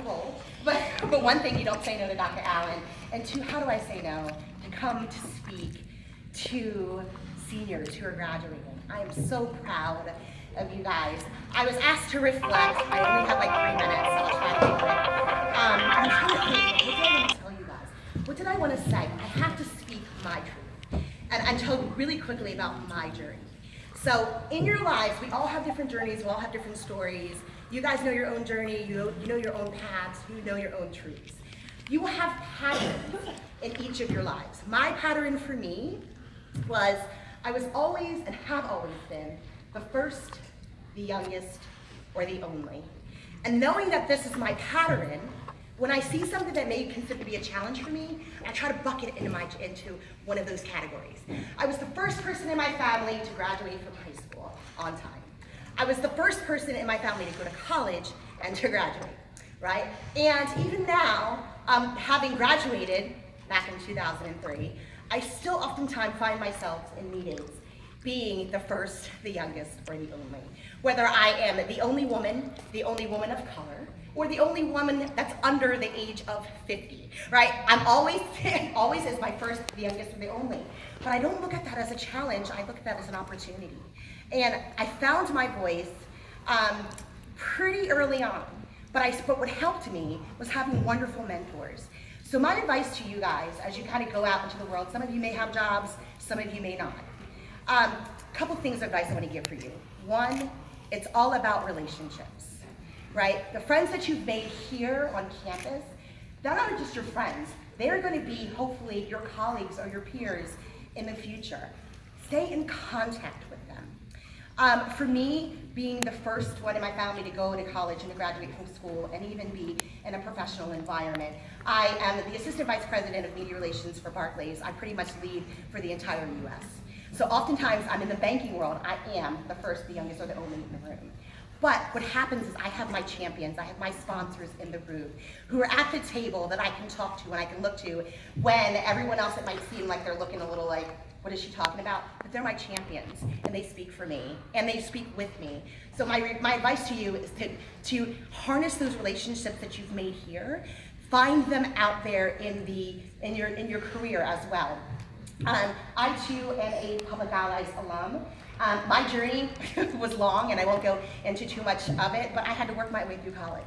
bold, but one thing, you don't say no to Dr. Allen, and two, how do I say no to come to speak to seniors who are graduating? I am so proud of you guys. I was asked to reflect. I only have like 3 minutes, so I'll try to do it. I'm trying to think, what did I want to tell you guys? What did I want to say? I have to speak my truth and tell you really quickly about my journey. So in your lives, we all have different journeys, we all have different stories. You guys know your own journey, you know your own paths, you know your own truths. You will have patterns in each of your lives. My pattern for me was, I was always and have always been the first, the youngest, or the only. And knowing that this is my pattern, when I see something that may consider to be a challenge for me, I try to bucket it into one of those categories. I was the first person in my family to graduate from high school on time. I was the first person in my family to go to college and to graduate, right? And even now, having graduated back in 2003, I still oftentimes find myself in meetings being the first, the youngest, or the only. Whether I am the only woman of color, or the only woman that's under the age of 50, right? I'm always as my first, the youngest, or the only. But I don't look at that as a challenge, I look at that as an opportunity. And I found my voice pretty early on, but what helped me was having wonderful mentors. So my advice to you guys, as you kind of go out into the world, some of you may have jobs, some of you may not. Couple things of advice I want to give for you. One, it's all about relationships, right? The friends that you've made here on campus, they're not just your friends. They're going to be, hopefully, your colleagues or your peers in the future. Stay in contact with them. For me, being the first one in my family to go to college and to graduate from school and even be in a professional environment, I am the Assistant Vice President of Media Relations for Barclays. I pretty much lead for the entire US. So oftentimes I'm in the banking world, I am the first, the youngest, or the only in the room. But what happens is I have my champions, I have my sponsors in the room who are at the table that I can talk to and I can look to when everyone else, it might seem like they're looking a little like, what is she talking about? But they're my champions and they speak for me and they speak with me. So my advice to you is to harness those relationships that you've made here, find them out there in your career as well. I too am a Public Allies alum. My journey was long and I won't go into too much of it, but I had to work my way through college.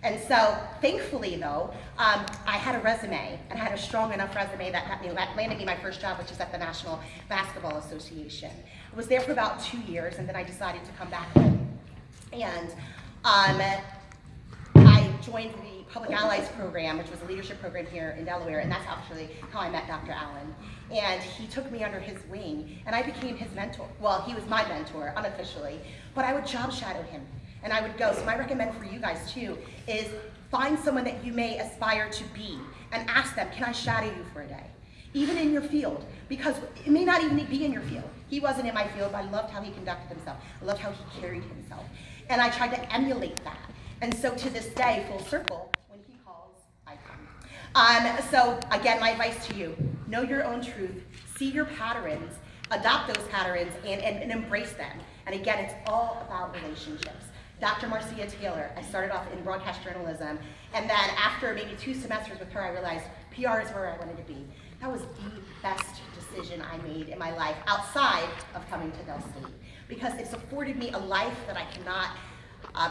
And so, thankfully though, I had a resume, and I had a strong enough resume that landed me my first job, which is at the National Basketball Association. I was there for about 2 years, and then I decided to come back home. And I joined the Public Allies program, which was a leadership program here in Delaware, and that's actually how I met Dr. Allen. And he took me under his wing, and I became his mentor. Well, he was my mentor, unofficially, but I would job shadow him. And I would go, so my recommend for you guys too is find someone that you may aspire to be and ask them, can I shadow you for a day? Even in your field, because it may not even be in your field. He wasn't in my field, but I loved how he conducted himself. I loved how he carried himself. And I tried to emulate that. And so to this day, full circle, when he calls, I come. So again, my advice to you, know your own truth, see your patterns, adopt those patterns, and embrace them. And again, it's all about relationships. Dr. Marcia Taylor, I started off in broadcast journalism, and then after maybe 2 semesters with her, I realized PR is where I wanted to be. That was the best decision I made in my life outside of coming to Del State, because it's afforded me a life that I cannot,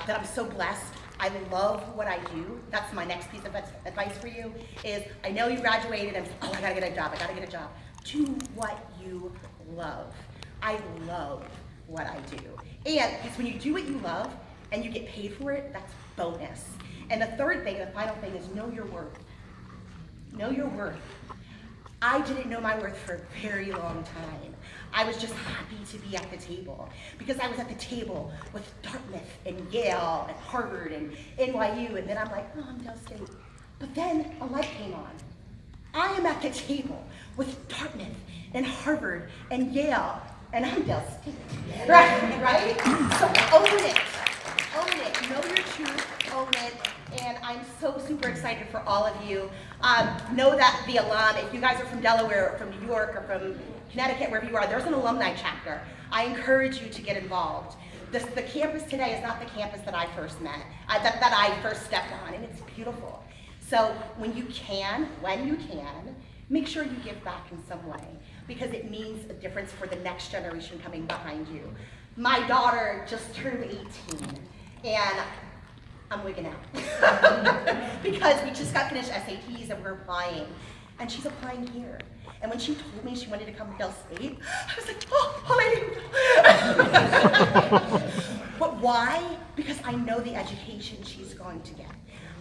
that I'm so blessed. I love what I do. That's my next piece of advice for you, is I know you graduated and I gotta get a job, I gotta get a job. Do what you love. I love what I do. And it's when you do what you love, and you get paid for it, that's bonus. And the third thing, the final thing, is know your worth. Know your worth. I didn't know my worth for a very long time. I was just happy to be at the table, because I was at the table with Dartmouth and Yale and Harvard and NYU, and then I'm like, oh, I'm Del State. But then a light came on. I am at the table with Dartmouth and Harvard and Yale, and I'm Del State, right? So own it. Own it, know your truth, own it, and I'm so super excited for all of you. Know that the alum, if you guys are from Delaware or from New York or from Connecticut, wherever you are, there's an alumni chapter. I encourage you to get involved. The campus today is not the campus that I first met, that I first stepped on, and it's beautiful. So when you can, make sure you give back in some way, because it means a difference for the next generation coming behind you. My daughter just turned 18, and I'm wigging out because we just got finished SATs and we're applying, and she's applying here. And when she told me she wanted to come to Del State, I was like, hallelujah. But why? Because I know the education she's going to get.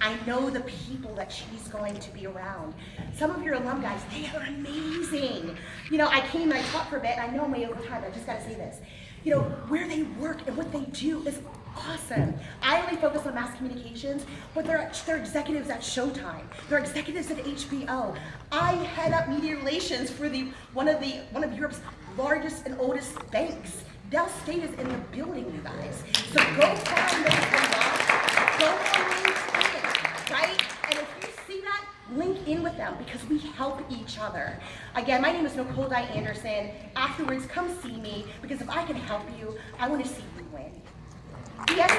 I know the people that she's going to be around. Some of your alumni, they are amazing. You know, I came and I taught for a bit, and I know I'm way over time, I just gotta say this. You know, where they work and what they do is awesome. I only focus on mass communications, but they're executives at Showtime. They're executives at HBO. I head up media relations for one of Europe's largest and oldest banks. Del State is in the building, you guys. So go find those jobs. Go on LinkedIn, right? And if you see that, link in with them, because we help each other. Again, my name is Nicole Di Anderson. Afterwards, come see me, because if I can help you, I want to see you win. Yes,